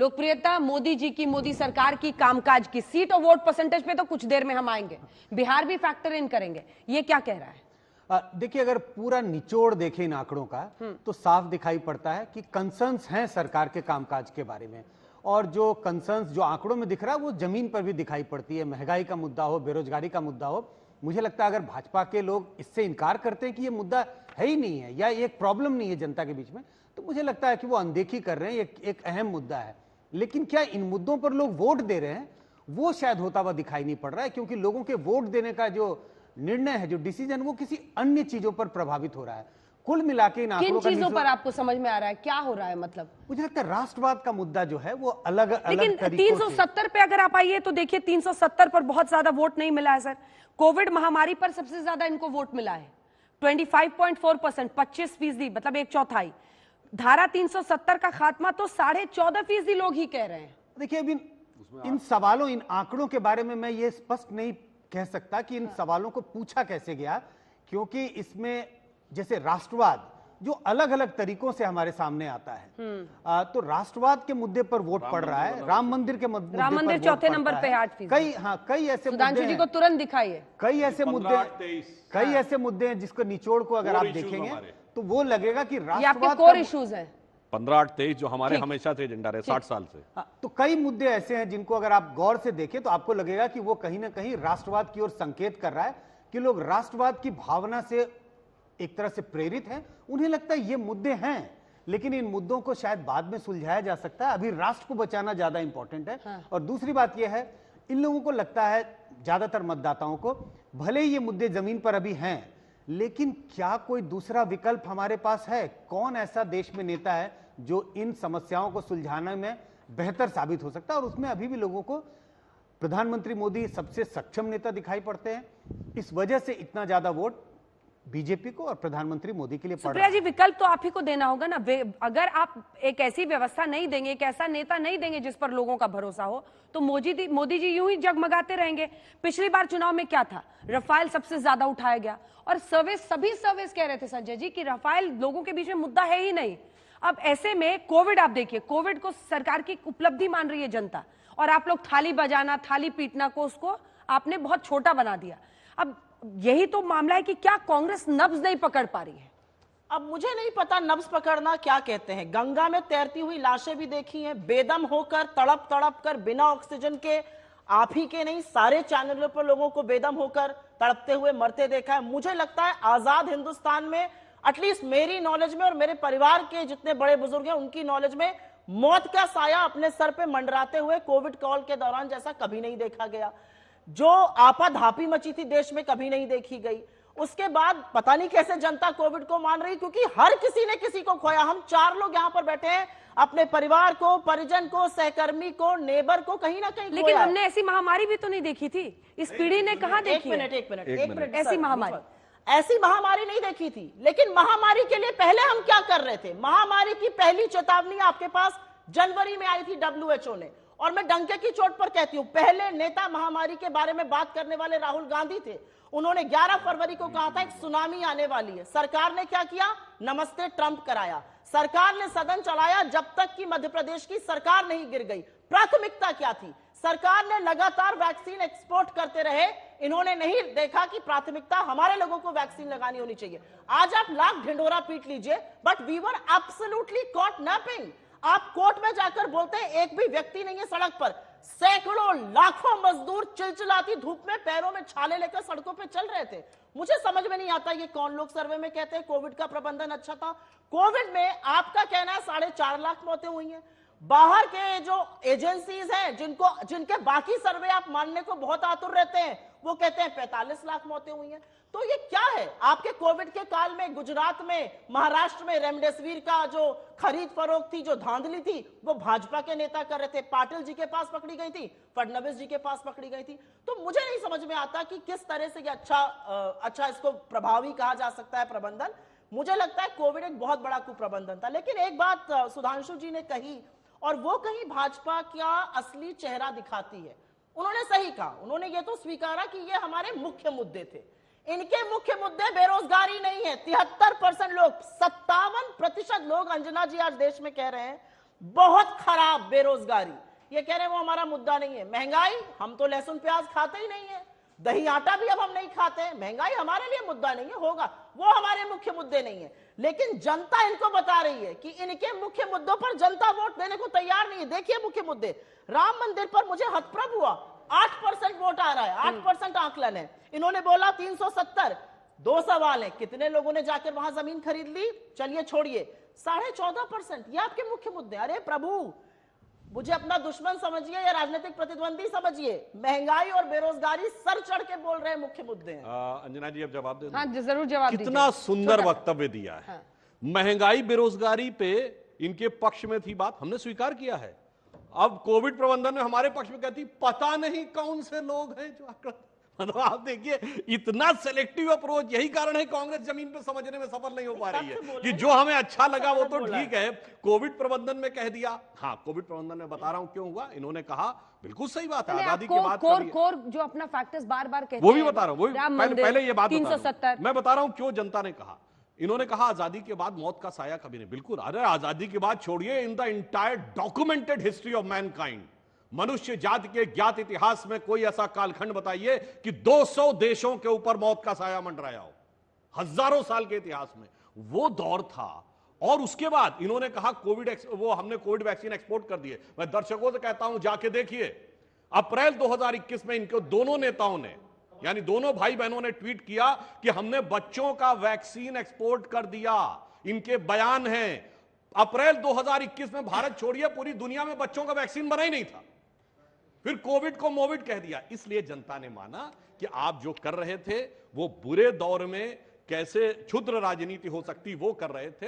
लोकप्रियता मोदी जी की, मोदी सरकार की, कामकाज की, सीट और वोट परसेंटेज पे तो कुछ देर में हम आएंगे, बिहार भी फैक्टर इन करेंगे, ये क्या कह रहा है? देखिए, अगर पूरा निचोड़ देखें इन आंकड़ों का तो साफ दिखाई पड़ता है कि कंसर्न्स हैं सरकार के कामकाज के बारे में, और जो कंसर्न्स जो आंकड़ों में दिख रहा है वो जमीन पर भी दिखाई पड़ती है। महंगाई का मुद्दा हो, बेरोजगारी का मुद्दा हो, मुझे लगता है अगर भाजपा के लोग इससे इनकार करते हैं कि ये मुद्दा है ही नहीं है या ये एक प्रॉब्लम नहीं है जनता के बीच में, तो मुझे लगता है कि वो अनदेखी कर रहे हैं। एक अहम मुद्दा है, लेकिन क्या इन मुद्दों पर लोग वोट दे रहे हैं, वो शायद होता हुआ दिखाई नहीं पड़ रहा है, क्योंकि लोगों के वोट देने का जो निर्णय है, जो डिसीजन, वो किसी अन्य चीजों पर प्रभावित हो रहा है। कुल मिला के इन आंकड़ों किन चीजों पर आपको समझ में आ रहा है, क्या हो रहा है? मतलब मुझे लगता है राष्ट्रवाद का मुद्दा जो है वो अलग अलग, लेकिन 370 पे अगर आप आइए तो देखिए 370 पर बहुत ज्यादा वोट नहीं मिला है सर। कोविड महामारी पर सबसे ज्यादा इनको वोट मिला है, 25.4%, 25%, मतलब 1/4। धारा 370 का खात्मा तो 14.5% लोग ही कह रहे हैं। देखिए, अभी इन सवालों, इन आंकड़ों के बारे में मैं ये स्पष्ट नहीं कह सकता कि इन सवालों को पूछा कैसे गया, क्योंकि इसमें जैसे राष्ट्रवाद जो अलग अलग तरीकों से हमारे सामने आता है, तो राष्ट्रवाद के मुद्दे पर वोट पड़ रहा है, राम मंदिर के मुद्दे पर राम मंदिर चौथे नंबर पे 8%। कई ऐसे सुधांशु जी को तुरंत दिखाइए। कई ऐसे मुद्दे हैं जिसको निचोड़ को अगर आप देखेंगे तो वो लगेगा कि राष्ट्रवाद कोर इश्यूज है। 15-8-23 जो हमारे हमेशा से एजेंडा रहे 60 साल से। तो कई मुद्दे ऐसे हैं जिनको अगर आप गौर से देखें तो आपको लगेगा कि वो कहीं ना कहीं राष्ट्रवाद की ओर संकेत कर रहा है, कि लोग राष्ट्रवाद की भावना से एक तरह से प्रेरित हैं। उन्हें लगता है ये मुद्दे हैं, लेकिन इन मुद्दों को शायद बाद में सुलझाया जा सकता है, अभी राष्ट्र को बचाना ज्यादा इंपॉर्टेंट है। हाँ। और दूसरी बात यह है, इन लोगों को लगता है, ज्यादातर मतदाताओं को, भले ही ये मुद्दे जमीन पर अभी हैं, लेकिन क्या कोई दूसरा विकल्प हमारे पास है? कौन ऐसा देश में नेता है जो इन समस्याओं को सुलझाने में बेहतर साबित हो सकता है? और उसमें अभी भी लोगों को प्रधानमंत्री मोदी सबसे सक्षम नेता दिखाई पड़ते हैं। इस वजह से इतना ज्यादा वोट बीजेपी को और प्रधानमंत्री मोदी के लिए पड़ रहा है। जी, विकल्प तो आप ही को देना होगा ना। अगर आप एक ऐसी व्यवस्था नहीं देंगे, एक ऐसा नेता नहीं देंगे जिस पर लोगों का भरोसा हो, तो मोदी जी यूं ही जगमगाते रहेंगे। पिछली बार चुनाव में क्या था, रफाल सबसे ज्यादा उठाया गया, और सभी सर्वेस कह रहे थे संजय जी कि रफाल लोगों के बीच में मुद्दा है ही नहीं। अब ऐसे में कोविड, आप देखिए, कोविड को सरकार की उपलब्धि मान रही है जनता, और आप लोग थाली बजाना, थाली पीटना को उसको आपने बहुत छोटा बना दिया। अब यही तो मामला है कि क्या कांग्रेस नब्ज नहीं पकड़ पा रही है? अब मुझे नहीं पता नब्ज पकड़ना क्या कहते हैं। गंगा में तैरती हुई लाशें भी देखी हैं, बेदम होकर तड़प तड़प कर बिना ऑक्सीजन के, आप ही के नहीं सारे चैनलों पर लोगों को बेदम होकर तड़पते हुए मरते देखा है। मुझे लगता है आजाद हिंदुस्तान में, एटलीस्ट मेरी नॉलेज में और मेरे परिवार के जितने बड़े बुजुर्ग हैं उनकी नॉलेज में, मौत का साया अपने सर पे मंडराते हुए कोविड काल के दौरान जैसा कभी नहीं देखा गया। जो आपाधापी मची थी देश में कभी नहीं देखी गई। उसके बाद पता नहीं कैसे जनता कोविड को मान रही, क्योंकि हर किसी ने किसी को खोया। हम 4 लोग यहां पर बैठे हैं, अपने परिवार को, परिजन को, सहकर्मी को, नेबर को कहीं ना कहीं, लेकिन हमने ऐसी महामारी भी तो नहीं देखी थी। इस पीढ़ी ने कहां देखी? एक मिनट ऐसी महामारी नहीं देखी थी। लेकिन महामारी के लिए पहले हम क्या कर रहे थे? महामारी की पहली चेतावनी आपके पास जनवरी में आई थी WHO ने, और मैं डंके की चोट पर कहती हूं, पहले नेता महामारी के बारे में बात करने वाले राहुल गांधी थे। उन्होंने 11 फरवरी को कहा था एक सुनामी आने वाली है। सरकार ने क्या किया? नमस्ते ट्रंप कराया। सरकार ने सदन चलाया जब तक कि मध्य प्रदेश की सरकार नहीं गिर गई। प्राथमिकता क्या थी? सरकार ने लगातार वैक्सीन एक्सपोर्ट करते रहे। इन्होंने नहीं देखा कि प्राथमिकता हमारे लोगों को वैक्सीन लगानी होनी चाहिए। आज आप लाख ढिंढोरा पीट लीजिए, but we were absolutely caught napping. आप कोर्ट में जाकर बोलते हैं एक भी व्यक्ति नहीं है सड़क पर, सैकड़ों लाखों मजदूर चिलचिलाती धूप में पैरों में छाले लेकर सड़कों पे चल रहे थे। मुझे समझ में नहीं आता ये कौन लोग सर्वे में कहते हैं कोविड का प्रबंधन अच्छा था। कोविड में आपका कहना है 4.5 लाख मौतें हुई हैं। बाहर के जो एजेंसीज हैं जिनके बाकी सर्वे आप मानने को बहुत आतुर रहते हैं, वो कहते हैं 45 लाख मौतें हुई हैं। तो ये क्या है? आपके कोविड के काल में गुजरात में, महाराष्ट्र में रेमडेसिविर का जो खरीद फरोख्त थी, जो धांधली थी, वो भाजपा के नेता कर रहे थे। पाटिल जी के पास पकड़ी गई थी, फडणवीस जी के पास पकड़ी गई थी। तो मुझे नहीं समझ में आता कि किस तरह से ये अच्छा इसको प्रभावी कहा जा सकता है प्रबंधन। मुझे लगता है कोविड एक बहुत बड़ा कुप्रबंधन था। लेकिन एक बात सुधांशु जी ने कही, और वो कहीं भाजपा का असली चेहरा दिखाती है। उन्होंने सही कहा, उन्होंने ये तो स्वीकारा कि ये हमारे मुख्य मुद्दे थे। इनके मुख्य मुद्दे बेरोजगारी नहीं है। 73% लोग, 57% लोग, अंजना जी आज देश में कह रहे हैं बहुत खराब बेरोजगारी, ये कह रहे हैं वो हमारा मुद्दा नहीं है। महंगाई, हम तो लहसुन प्याज खाते ही नहीं है, दही आटा भी अब हम नहीं खाते हैं, महंगाई हमारे लिए मुद्दा नहीं है, होगा, वो हमारे मुख्य मुद्दे नहीं है। लेकिन जनता इनको बता रही है कि इनके मुख्य मुद्दों पर जनता वोट देने को तैयार नहीं है। देखिए मुख्य मुद्दे, राम मंदिर पर मुझे हतप्रभ हुआ, 8% वोट आ रहा है, 8% आंकलन है। इन्होंने बोला 370, 2 सवाल है, कितने लोगों ने जाकर वहां जमीन खरीद ली, चलिए छोड़िए, 14.5%, ये आपके मुख्य मुद्दे। अरे प्रभु, मुझे अपना दुश्मन समझिए या राजनीतिक प्रतिद्वंदी समझिए, महंगाई और बेरोजगारी सर चढ़ के बोल रहे हैं मुख्य मुद्दे हैं। अंजना जी अब जवाब दे दो। हाँ जरूर जवाब दीजिए। कितना सुंदर छोटा- वक्तव्य दिया है। महंगाई बेरोजगारी पे इनके पक्ष में थी बात, हमने स्वीकार किया है। अब कोविड प्रबंधन में हमारे पक्ष में कहती पता नहीं कौन से लोग हैं जो आंकड़ा, मतलब आप देखिए इतना सेलेक्टिव अप्रोच। यही कारण है कांग्रेस जमीन पे समझने में सफल नहीं हो पा रही है कि जो हमें अच्छा लगा वो तो ठीक है, कोविड प्रबंधन में कह दिया। हाँ, कोविड प्रबंधन में बता रहा हूं क्यों हुआ, इन्होंने कहा बिल्कुल सही बात है, आजादी की बात कोर कोर जो अपना फैक्टर्स बार बार कहते हैं, वो भी बता रहा हूं, राम वो मंदिर, पहले ये बात 370, मैं बता रहा हूं क्यों जनता ने कहा। इन्होंने कहा आजादी के बाद मौत का साया कभी नहीं, बिल्कुल। अरे आजादी के बाद छोड़िए, in the entire documented history of Mankind, मनुष्य जाति के ज्ञात इतिहास में कोई ऐसा कालखंड बताइए कि 200 देशों के ऊपर मौत का साया मंडराया हो, हजारों साल के इतिहास में वो दौर था। और उसके बाद इन्होंने कहा हमने कोविड वैक्सीन एक्सपोर्ट कर दिए। मैं दर्शकों से कहता हूं जाके देखिए, अप्रैल 2021 में इनको दोनों नेताओं ने, यानी दोनों भाई बहनों ने ट्वीट किया कि हमने बच्चों का वैक्सीन एक्सपोर्ट कर दिया। इनके बयान हैं। अप्रैल 2021 में भारत छोड़िए पूरी दुनिया में बच्चों का वैक्सीन बना ही नहीं था, फिर कोविड को मोविड कह दिया। इसलिए जनता ने माना कि आप जो कर रहे थे वो बुरे दौर में कैसे क्षुद्र राजनीति हो सकती वो कर रहे थे।